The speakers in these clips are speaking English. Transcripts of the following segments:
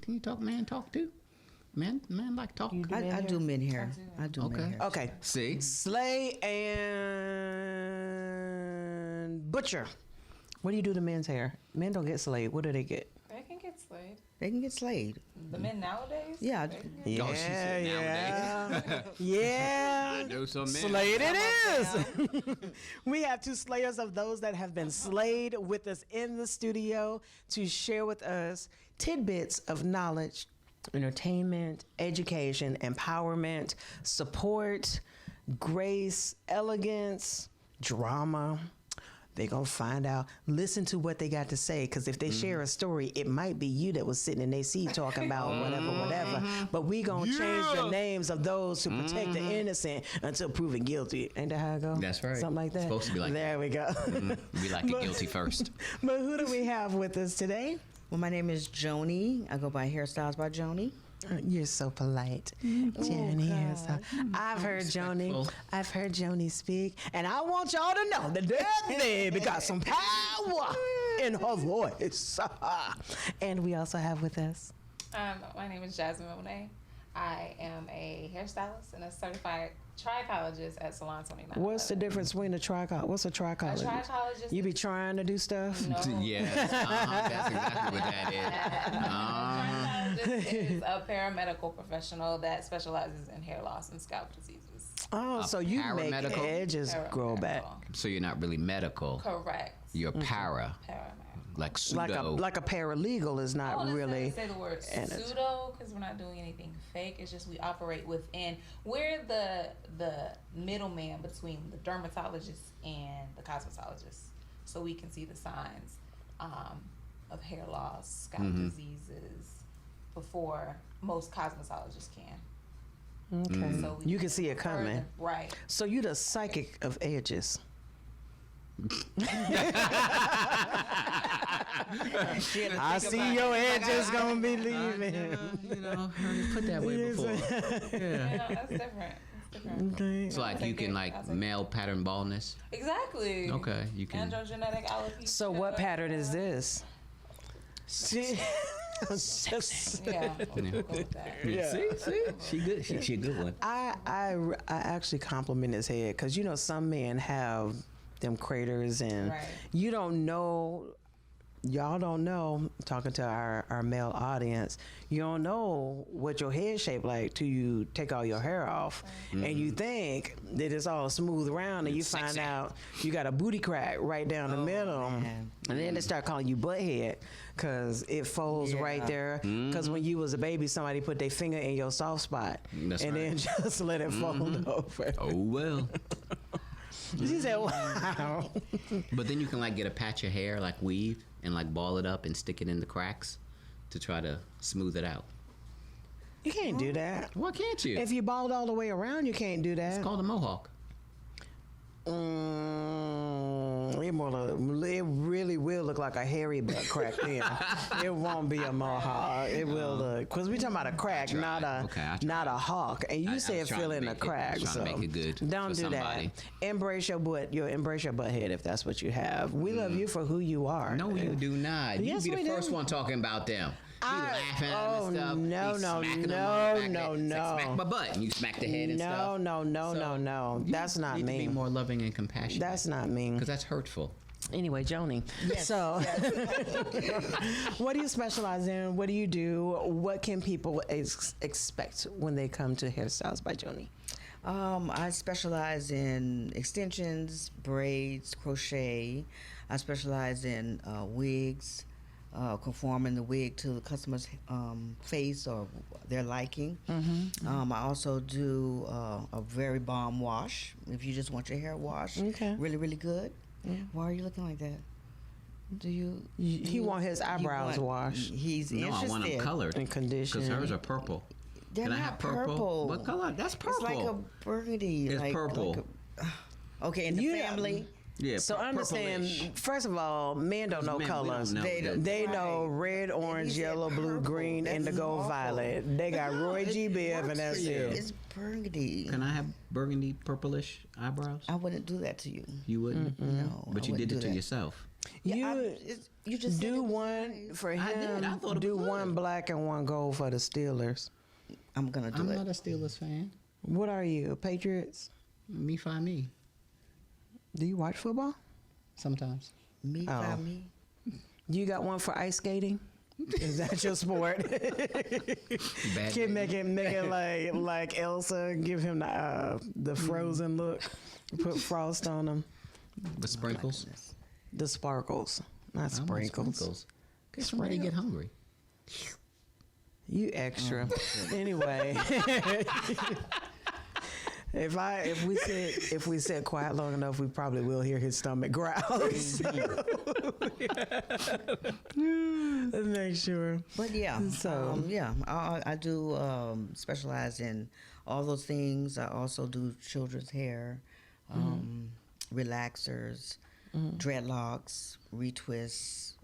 Can you talk man talk too? Men like talk. I do men hair. I do men hair. Okay. See? Slay and butcher. What do you do to men's hair? Men don't get slayed. What do they get? They can get slayed. They can get slayed. The men nowadays? Yeah. Oh, she said nowadays. Yeah. I know some men. Slayed it is. We have two slayers of those that have been slayed with us in the studio to share with us tidbits of knowledge, entertainment, education, empowerment, support, grace, elegance, drama. They're going to find out, listen to what they got to say, because if they share a story, it might be you that was sitting in their seat talking about whatever. But we going to change the names of those who protect the innocent until proven guilty. Ain't that how it goes? That's right. Something like that. It's supposed to be like there that. we go. We like the guilty first. But who do we have with us today? Well, my name is Joni. I go by Hairstyles by Joni. You're so polite, Joni. I've heard Joni speak, and I want y'all to know that that baby got some power in her voice. And we also have with us. My name is Jasmin Monay. I am a hairstylist and a certified trichologist at Salon 29. What's the difference between what's a trichologist? A trichologist. You be trying to do stuff? No. Yes, that's exactly what that is. A trichologist is a paramedical professional that specializes in hair loss and scalp diseases. Oh, so you make paramedical? edges grow back. So you're not really medical. Correct. You're paramedical. Like pseudo. Like a paralegal is not I don't really. say the word pseudo because we're not doing anything fake. It's just we operate within. We're the middleman between the dermatologist and the cosmetologist, so we can see the signs of hair loss, scalp diseases before most cosmetologists can. Okay. So you can see it coming. Right. So you the psychic of edges. I see your edges gonna be leaving. I put that way before. Yeah, that's different. Okay. It's like you can male pattern baldness. Exactly. Okay, you can. Androgenetic alopecia. So what pattern is this? Yeah. We'll go with that. See, she good. She a good one. I actually compliment his head because some men have them craters and you don't know. Y'all don't know, talking to our male audience, you don't know what your head shape like till you take all your hair off. And you think that it's all smooth around and you find out you got a booty crack right down the middle. Man. And then they start calling you butt head because it folds right there. Because when you was a baby, somebody put their finger in your soft spot then just let it fold over. Oh, well. She said, wow. But then you can get a patch of hair, weave, and ball it up and stick it in the cracks to try to smooth it out. You can't do that. Why can't you? If you bald all the way around, you can't do that. It's called a mohawk. It really will look like a hairy butt crack then. It won't be a mohawk. It will look, because we're talking about a crack, not a hawk. And you said fill in a crack. So make it good. Don't do that. Embrace your butt. Embrace your butt head if that's what you have. We love you for who you are. No, you do not. Yes, you be the we first do. one talking about them. Laughing at them and stuff. No. Smack my butt. And you smack the head and stuff. No. That's not you need mean. to be more loving and compassionate. That's not mean. Because that's hurtful. Anyway, Joni. Yes. So, what do you specialize in? What do you do? What can people expect when they come to Hairstyles by Joni? I specialize in extensions, braids, crochet. I specialize in wigs. Conforming the wig to the customer's face or their liking. I also do a very bomb wash. If you just want your hair washed, really, really good. Why are you looking like that? Do you? He want his eyebrows washed. He's interested. I want them colored and conditioned. Because hers are purple. They're Can I have purple? What color? That's purple. It's like a burgundy. It's purple. Okay, in the family. Yeah, so understand, purplish. First of all, men don't know colors. They know red, orange, yellow, blue, green, indigo, violet. They got Roy G. Biv and that's it. It's burgundy. Can I have burgundy, purplish eyebrows? I wouldn't do that to you. You wouldn't? No. But you did it to yourself. You just said it do was one nice. for I did. I him. thought it Do was one good. black and one gold for the Steelers. I'm gonna do I'm it. not a Steelers fan. What are you, Patriots? Me find me. Do you watch football? Sometimes. Me Oh. by me. You got one for ice skating? Is that your sport? Bad Can baby. make it like Elsa, give him the frozen look, put frost on them, With sprinkles. the sparkles, not I want sprinkles. Cause somebody get hungry. You extra. Anyway, if we sit quiet long enough, we probably will hear his stomach growl. Let's make sure. But yeah, So- I do specialize in all those things. I also do children's hair, relaxers, dreadlocks, retwists,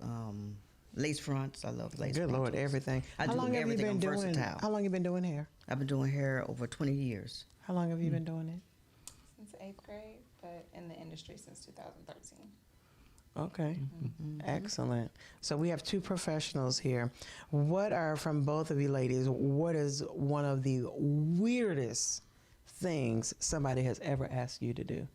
lace fronts. I love lace Good fronts. Lord, everything. I do everything. I'm versatile. How long you been doing hair? I've been doing hair over 20 years. How long have you been doing it? Since 8th grade, but in the industry since 2013. Okay, excellent. So we have two professionals here. What are, from both of you ladies, what is one of the weirdest things somebody has ever asked you to do?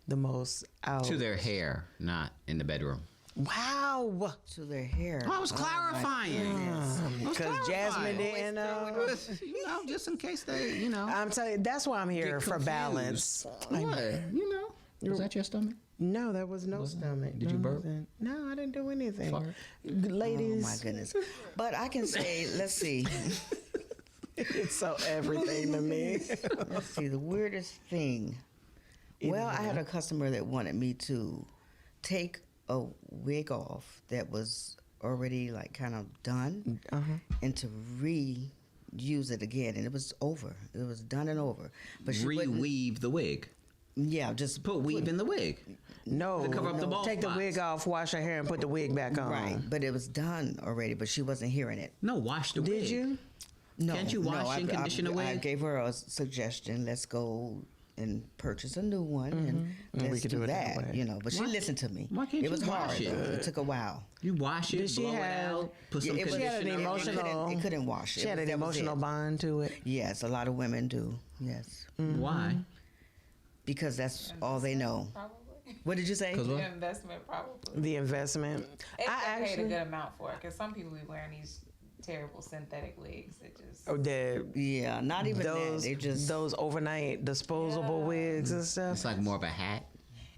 The most out. To their hair, not in the bedroom. Wow. To their hair. I was clarifying. Because Jasmine didn't know. Just in case they, I'm telling you, that's why I'm here, get for confused. balance. What? Was that your stomach? No, there was no Wasn't it? stomach. Did you No, burp? wasn't. No, I didn't do anything. Fart? Ladies. Oh my goodness. But I can say, let's see. It's so everything to me. Let's see, the weirdest thing. Well, I had a customer that wanted me to take a wig off that was already like kind of done and to reuse it again, and it was over. It was done and over. But she wouldn't. Reweave the wig. Yeah, just Put weave in the wig. No, To cover up the bald take the spots. wig off, wash her hair, and put the wig back on. right. But it was done already. But she wasn't hearing it. No, wash the wig. Did you? No, Can't you wash and condition a I wig? gave her a suggestion. Let's go and purchase a new one, and we let's could do do it that that. way. But she Why- listened to me. why can't it was you wash hard. it? Though. It took a while. You wash it, Did she blow it have- out, put some it was- She had an conditioner on it. emotional. It couldn't wash it. She had an That was emotional it. bond to it. Yes, a lot of women do. Yes, Why? because that's all they know. Probably. What did you say? 'Cause what? The investment, probably. The investment. If I they paid a actually. good amount for it, because some people be wearing these terrible synthetic wigs that just. Oh, Yeah, not even those that. They just those overnight disposable Yeah. wigs and stuff. It's like more of a hat.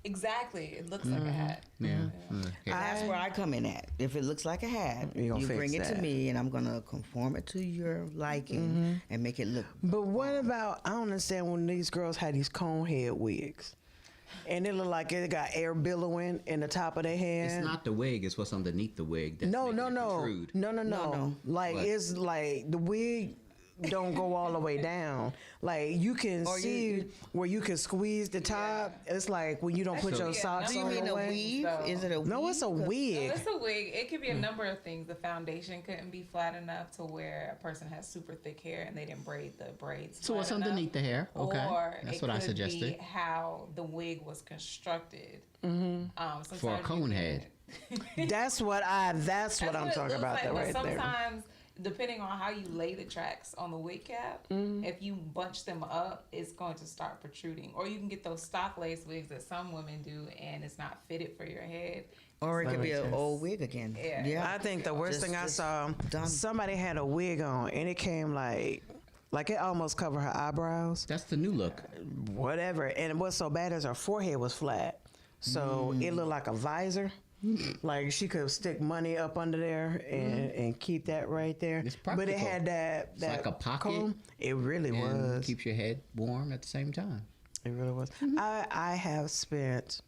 Exactly. It looks like a hat. Yeah. that's where I come in at. If it looks like a hat, You gonna you fix bring it to that. me, and I'm gonna conform it to your liking and make it look. But what about? I don't understand when these girls had these cone head wigs, and it looked like it got air billowing in the top of their head. It's not the wig, it's what's underneath the wig. That's No, making no, it no, protrude. no. Like What? it's like the wig don't go all the way down. Like you can Or see where you can squeeze the top. It's like when you don't put Actually, your yeah, socks Do you on mean the a way. weave? So- Is it a weave? No, it's a No, wig. it's a wig. It could be a number of things. The foundation couldn't be flat enough to where a person has super thick hair and they didn't braid the braids. So what's flat enough. underneath the hair? Okay. Or That's it what I could suggested. Be how the wig was constructed. For a cone head. That's what I'm That's talking what it looks about. like, That but right there. sometimes, depending on how you lay the tracks on the wig cap, if you bunch them up, it's going to start protruding. Or you can get those stock lace wigs that some women do, and it's not fitted for your head. Or it could be makes an sense. old wig again. Yeah. I think the worst Just- thing I just saw, done. somebody had a wig on and it came like it almost covered her eyebrows. That's the new look. Whatever. And what's so bad is her forehead was flat. So it looked like a visor. Like she could stick money up under there and keep that right there. It's But it practical. had that It's like a pocket. comb. It really And was. keeps your head warm at the same time. It really was. I have spent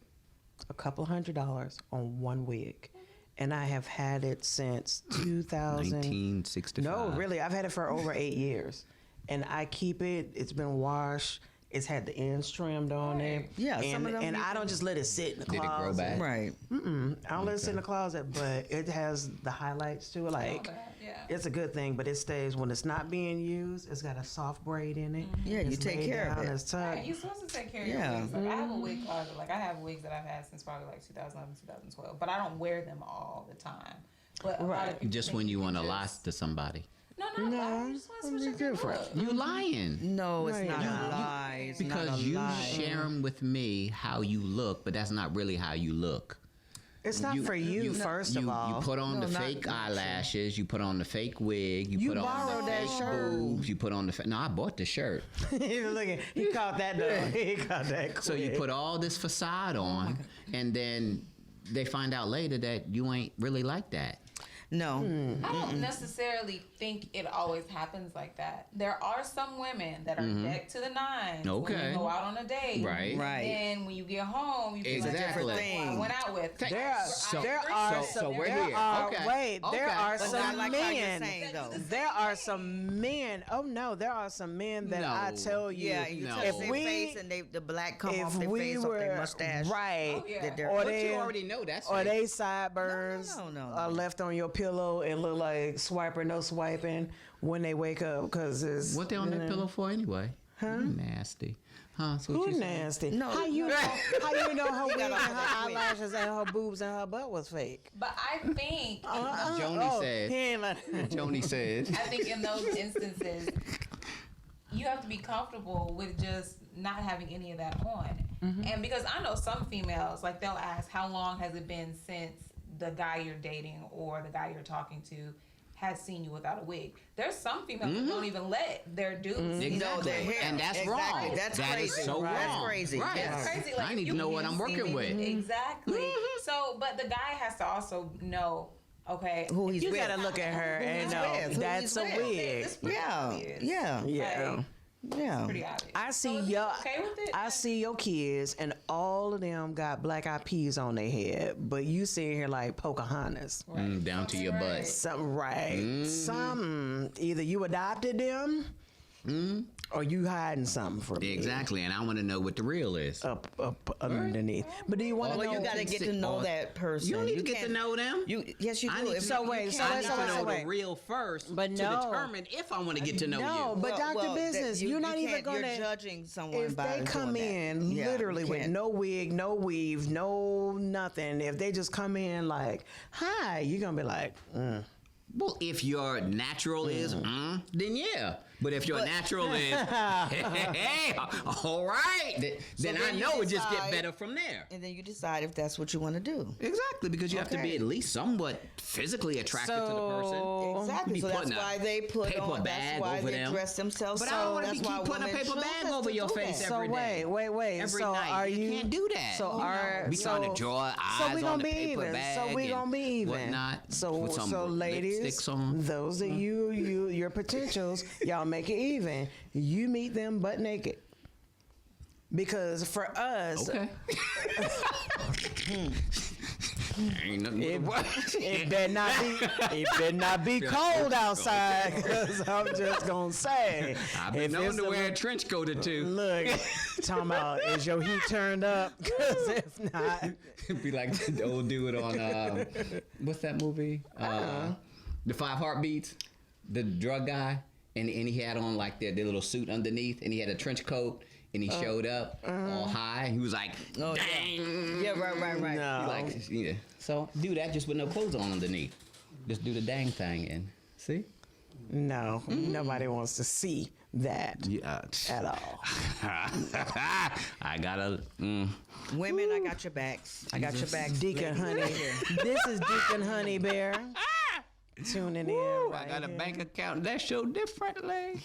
a couple $100s on one wig. And I have had it since 2000. 1965. No, really. I've had it for over 8 years. And I keep it. It's been washed. it's had the ends trimmed on there. Yeah, and, some of them and you I don't just let it sit in the Did it closet. grow back? Right. I don't let it sit in the closet, but it has the highlights to it. Like, Yeah. it's a good thing, but it stays when it's not being used. It's got a soft braid in it. Yeah, you It's take laid care of down, it. It's tucked. Right, you're supposed to take care of Yeah. your wigs. Like I have a wig closet. Like I have wigs that I've had since probably like 2011, 2012, but I don't wear them all the time. But a lot of people Just think when you want to just- lie to somebody. No, I just want to switch up your look. You lying. No, it's Right. not You- a lie. It's Because not a you lie. sharing with me how you look, but that's not really how you look. It's not for you, first of all. You put on No, the not- fake eyelashes. You put on the fake wig. You, You put on borrowed the that fake shirt. boobs. You put on the no. I bought the shirt. Look at, he caught that though. He caught that quick. So you put all this facade on, and then they find out later that you ain't really like that. No. I don't necessarily think it always happens like that. There are some women that are decked to the nines. When Okay. you go out on a date. Right. Right. And then when you get home, you feel like Exactly. that's who I went out with. We're here. Okay. Wait, there are But some not like how you're men. saying, though. There are some men. Oh no, there are some men that I No. tell you. Yeah, you No. touch If their we- face and the black come if off their we face, off were their mustache. right, Oh, yeah. that they're- or But they you already know that's or fake. they sideburns No. are left on your pillow and look like swiper no swiping when they wake up because it's What they on that pillow for anyway? Huh? Nasty. Huh? So what Who you saying? nasty? No. How you know? How you know her wig and all her that quick. eyelashes and her boobs and her butt was fake? But I think, Joni said. He ain't like, Joni said. I think in those instances, you have to be comfortable with just not having any of that on. And because I know some females, like they'll ask, how long has it been since the guy you're dating or the guy you're talking to has seen you without a wig? There's some females that don't even let their dudes see Exactly. their hair. And that's Exactly. wrong. That's That crazy. is so That's wrong. crazy. Right. Yes. Crazy. Like, I need you to know what can I'm see working me. with. Exactly. So, but the guy has to also know, okay, Who he's you with. gotta look at her Who and he's know with, who that's he's a with. wig. it's pretty Yeah. obvious. Yeah. Yeah. Like, Yeah. pretty obvious. I see So is he okay with it? I see your kids, and all of them got black eyed peas on their head, but you sitting here like Pocahontas. Down to your Right. butt. Something right. Something. Either you adopted them, or you hiding something from me. Exactly. And I want to know what the real is. Up underneath. But do you want to Well, know? you got to get to know that person. You don't need to get to can't- know them. Yes, you do. I need If to, you- you wait, can't- so I wait, need so to wait, know so the wait. real first But to no. determine if I want to get to know No, you. but Dr. Business, you you're not even can't- gonna. You're judging someone If by they come doing in that. Yeah, literally you with can't. no wig, no weave, no nothing, if they just come in like, "Hi," you're gonna be like, Well, if your natural is, then yeah. But if your natural is, hey, all right, then I then you know it just get decide- better from there. And then you decide if that's what you want to do. Exactly, because you have to be Okay. at least somewhat physically attracted to the person. Exactly. be So that's putting a why they put paper on. bag That's why over they them. dress themselves. But so I don't want to that's keep why putting a women paper choose bag us over to your do face that. "So every day. wait, Every so night. are You you can't do that. So are Be trying to draw so eyes we on gonna the be paper even. bag So we and gonna be even. whatnot. So Put some so ladies, lipsticks on. those of you your potentials, y'all make it even. You meet them butt naked. Because for us, Okay. Ain't nothing it, but a- it better not be cold outside. Because I'm just gonna say, I've been if known it's to a wear a little- trench coat or two. Look, talking about is your heat turned up? Because if not, Be like the old dude on what's that movie? The 5 Heartbeats, the drug guy, and he had on like the little suit underneath, and he had a trench coat, and he showed up all high. He was like, Oh, yeah. dang. Yeah, right. no. He like, yeah. So do that just with no clothes on underneath. Just do the dang thing and see. No, nobody wants to see that Yeah. at all. I gotta. Women, I got your backs. I got your backs. Deacon Honey. This is Deacon Honey Bear. Tuning in. I Right got a here. bank account that show differently.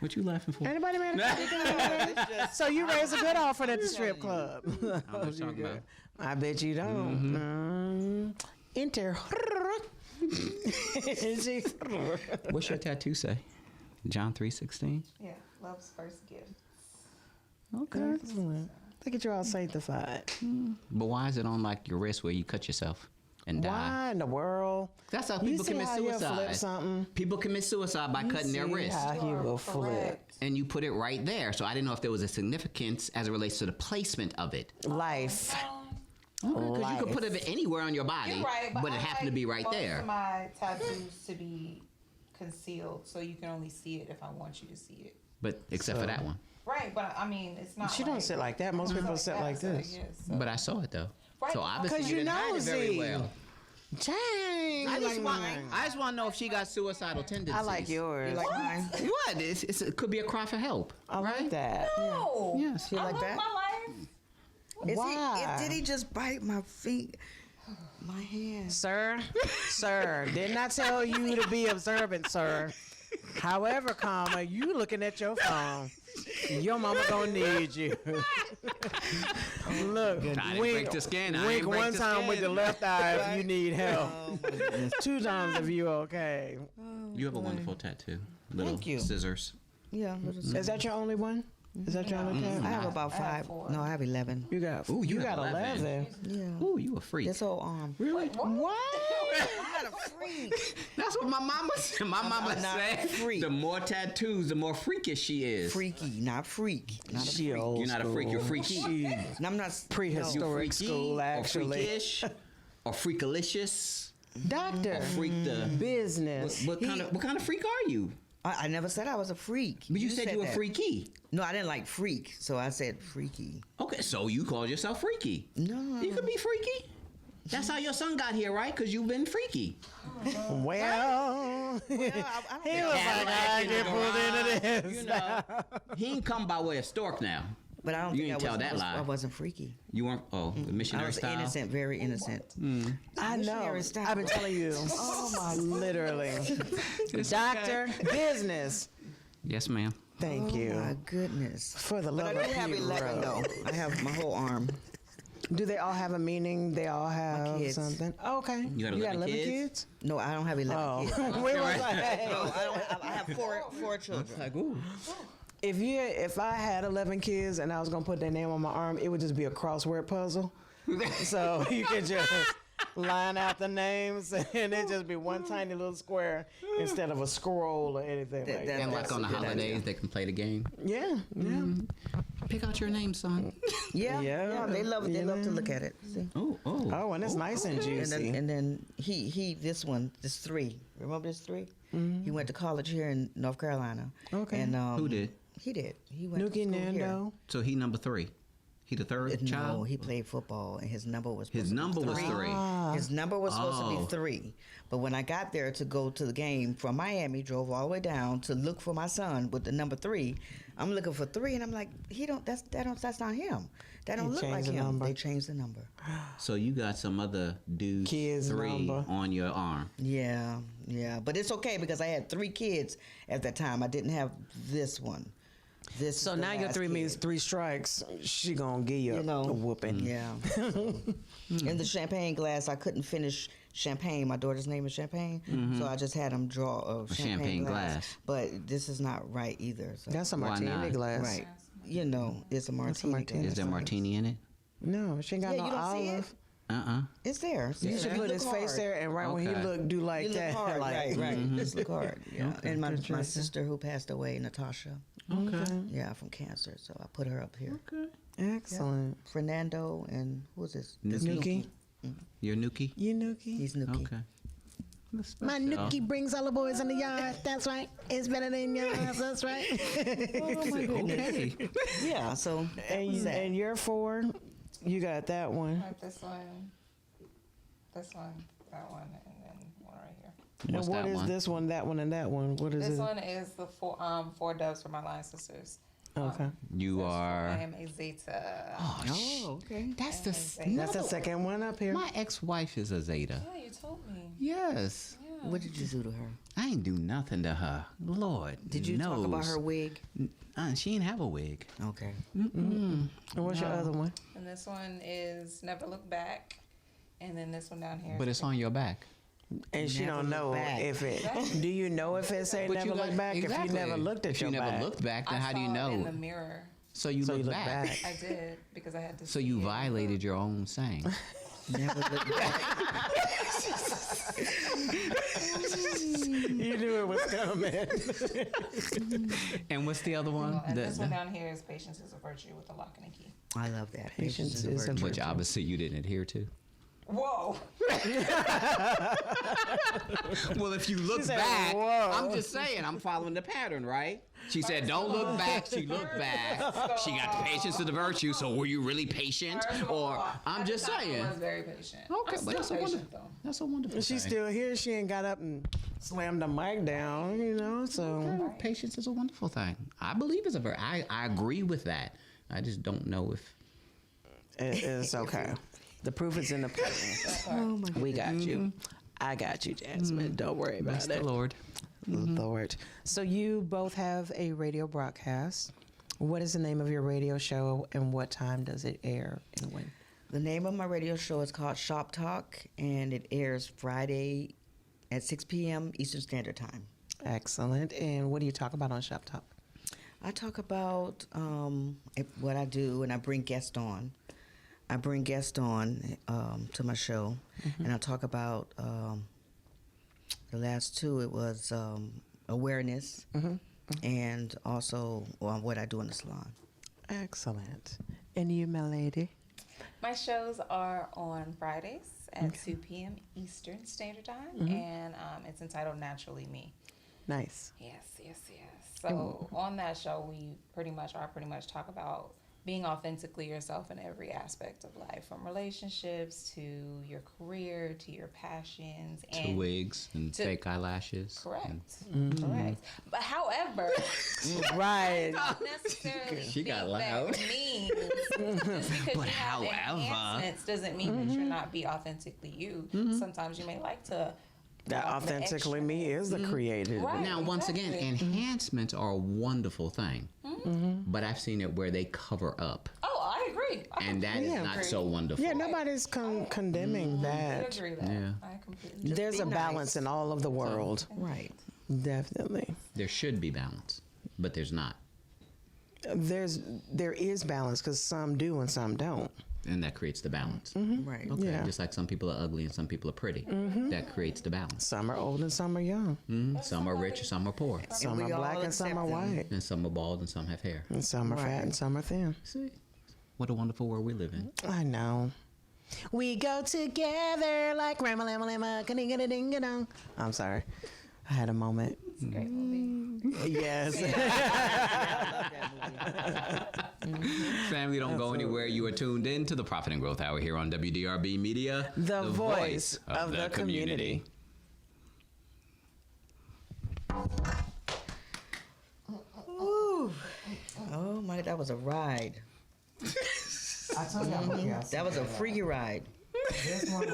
What you laughing for? Anybody man? Deacon Honey Bear? So you raise a good offer at the strip club. I was talking about. I bet you don't. Enter. What's your tattoo say? John 3:16. Yeah, love's first gift. Okay. Look at you all sanctified. But why is it on like your wrist where you cut yourself? and die. Why in the world? That's how You people see commit how you'll flip suicide. something? People commit suicide by cutting their See wrist. how he will flip. Correct. And you put it right there. So I didn't know if there was a significance as it relates to the placement of it. Life. Because you could put it anywhere on your body, You're right, but it I happened to be right most there. of my tattoos to be concealed, so you can only see it if I want you to see it. But except for that one. Right, but I mean, it's not. She don't sit like that. Most people sit like this. But I saw it though. Right. So obviously 'Cause you you didn't hide it very nosy. well. Dang. I just want to know if she got suicidal tendencies. I like yours. You like mine? What? It could be a cry for help. I like that. No. Yes. You I like love that? my life. Why? Did he just bite my feet? My hand. Sir, didn't I tell you to be observant, sir? However, comma, you looking at your phone. Your mama gonna need you. Look, I didn't break the skin. I wink didn't break one the time with the skin. left eye if you need help. Oh my goodness. 2 times if you okay. You have a wonderful tattoo. Little Thank you. scissors. Yeah. Is that your only one? Is that your only I tattoo? have about I have 5. 4. No, I have 11. You got Ooh, you got have 11. Yeah. Ooh, you a freak. This whole arm. Really? What? I'm not a freak. That's what my mama said. My mama I'm not said a freak. the more tattoos, the more freakish she is. Freaky, not freak. Not a She freak. old You're not a freak, you're school. freaky. She And I'm not You prehistoric freaky school, or actually. freakish or freakalicious Doctor, or freak the. business. What kind of freak are you? I never said I was a freak. But you said you were that. freaky. No, I didn't like freak, so I said freaky. Okay, so you called yourself freaky. No. You could be freaky. That's how your son got here, right? Because you've been freaky. Well, Well, I he don't was think- like, I get pulled into this. You know, he ain't come by way of stork now. But I don't You think didn't I tell that lie. I wasn't freaky. You weren't. Oh, I missionary was style. innocent, very innocent. I know. Missionary style. I've been telling you. Oh my Literally. Doctor, business. Yes, ma'am. Thank you. My goodness. For the But love I of do have 11 though. I have my whole arm. Do they all have a meaning? They all have kids. something? Okay. You got 11 kids? kids? No, I don't have 11 Oh. kids. We was like, No, I don't. I have four children. Like, ooh. if I had 11 kids and I was gonna put their name on my arm, it would just be a crossword puzzle. So you could just line out the names and it just be one tiny little square instead of a scroll or anything like that. And like That's on the a good holidays, idea. they can play the game. Yeah, yeah. Pick out your name, son. Yeah, Yeah. yeah. They love to look at it. See? Oh, oh. Oh, and it's nice and juicy. And then he this 3. Remember this 3? He went to college here in North Carolina. Okay. And Who did? He did. He went Nuki to school Nando. So he number 3. He the third No, child? he played football, and his number was His supposed to be number was 3. His number was supposed to Oh. be 3, but when I got there to go to the game from Miami, drove all the way down to look for my son with the number 3. I'm looking for 3, and I'm like, that's not him. That don't He look like changed the him. number. They changed the number. So you got some other dude's Kid's 3 number. on your arm. Yeah, but it's okay because I had 3 kids at that time. I didn't have this one. This. So is the now your last 3 kid. means 3 strikes. She gonna give you, You know. a whooping. Yeah. In the champagne glass, I couldn't finish champagne. My daughter's name is Champagne, so I just had them draw a champagne glass. But this is not right either. So. That's a Why martini not? glass. right. You know, it's a martini. martini. glass. Is there martini in it? No, she ain't got Yeah, no you don't see olive. it. It's there. It's You there. should put look his face hard. there, and right when he Okay. look, do like You look that. hard, like, right. Just look hard. Yeah. And my Good choice. sister who passed away, Natasha. Okay. Yeah, from cancer. So I put her up here. Okay. Excellent. Fernando and who is this? Nuki. You're Nuki? You Nuki. He's Nuki. Okay. My Nuki brings all the boys in the yard. That's right. It's better than yours. That's right. Okay. Yeah. So that and, was that. and you're 4. You got that one. Like this one, that one, and then one right here. What's and what that is one? this one, that one, and that one? What is This it? one is the 4 doves for my line sisters. Okay. You I are. am a Zeta. Oh, okay. That's the. That's the second one up here. My ex-wife is a Zeta. Yeah, you told me. Yes. Yeah. What did you do to her? I ain't do nothing to her. Lord Did you talk about knows. her wig? She ain't have a wig. Okay. And what's your other one? And this one is Never Look Back. And then this one down here. But it's on your back. And she Never don't look know back. if it. Do you know if it say never look back? If you never looked at if your you never back. looked back, then I how do you saw it in the know? mirror. So you So look you look back. back. I did because I had to. So see you it. violated your own saying. Never look back. You knew it was coming. And what's the other one? And this one down here is patience is a virtue with a lock and a key. I love that. Patience is a virtue. Which obviously you didn't adhere to. Whoa. Well, if you look said, back, "Whoa." I'm just saying, I'm following the pattern, right? She said, don't look back. She looked back. She got the patience of the virtue. So were you really patient? Or I'm just saying. I was very patient. Okay, I'm but that's a still wonderful, patient, though. that's a wonderful She's thing. still here. She ain't got up and slammed the mic down, you know, so. Okay, patience is a wonderful thing. I believe it's a very, I agree with that. I just don't know if. It's okay. The proof is in the pudding. We got you. I got you, Jasmine. Don't worry about Bless it. the Lord. Lord. So you both have a radio broadcast. What is the name of your radio show and what time does it air and when? The name of my radio show is called Shop Talk, and it airs Friday at 6 p.m. Eastern Standard Time. Excellent. And what do you talk about on Shop Talk? I talk about what I do, and I bring guests on. I bring guests on to my show, and I talk about the last two. It was awareness, and also what I do in the salon. Excellent. And you, my lady? My shows are on Fridays at 2 p.m. Eastern Standard Time, and it's entitled Naturally Me. Nice. Yes. So on that show, I pretty much talk about being authentically yourself in every aspect of life, from relationships to your career to your passions To wigs and fake eyelashes. Correct. But however, Right. don't necessarily She got think loud. that means just because But you have however. enhancements doesn't mean that you're not be authentically you. Sometimes you may like to. That the authentically extra. me is the creative. Right. Now, once again, Exactly. enhancements are a wonderful thing, but I've seen it where they cover up, Oh, I agree. and that is not so wonderful. Yeah, nobody's condemning I that. agree with that. Yeah. I completely. There's be a balance nice. in all of the world. Right. Definitely. There should be balance, but there's not, There is balance because some do and some don't. and that creates the balance. Right. Okay, Yeah. just like some people are ugly and some people are pretty, that creates the balance. Some are old and some are young. Some are rich, some are poor, Some we are all black and some are accept them. white. and some are bald and some have hair. And some are fat and some are thin. See, what a wonderful world we live in. I know. We go together like Rama Lama Lama ding dong. I'm sorry. I had a moment. It's a great movie. Yes. Family, don't go anywhere. You are tuned in to the Profit and Growth Hour here on WDRB Media, The voice of the community. Ooh. Oh my! That was a ride. I told you That was a freaky ride. this one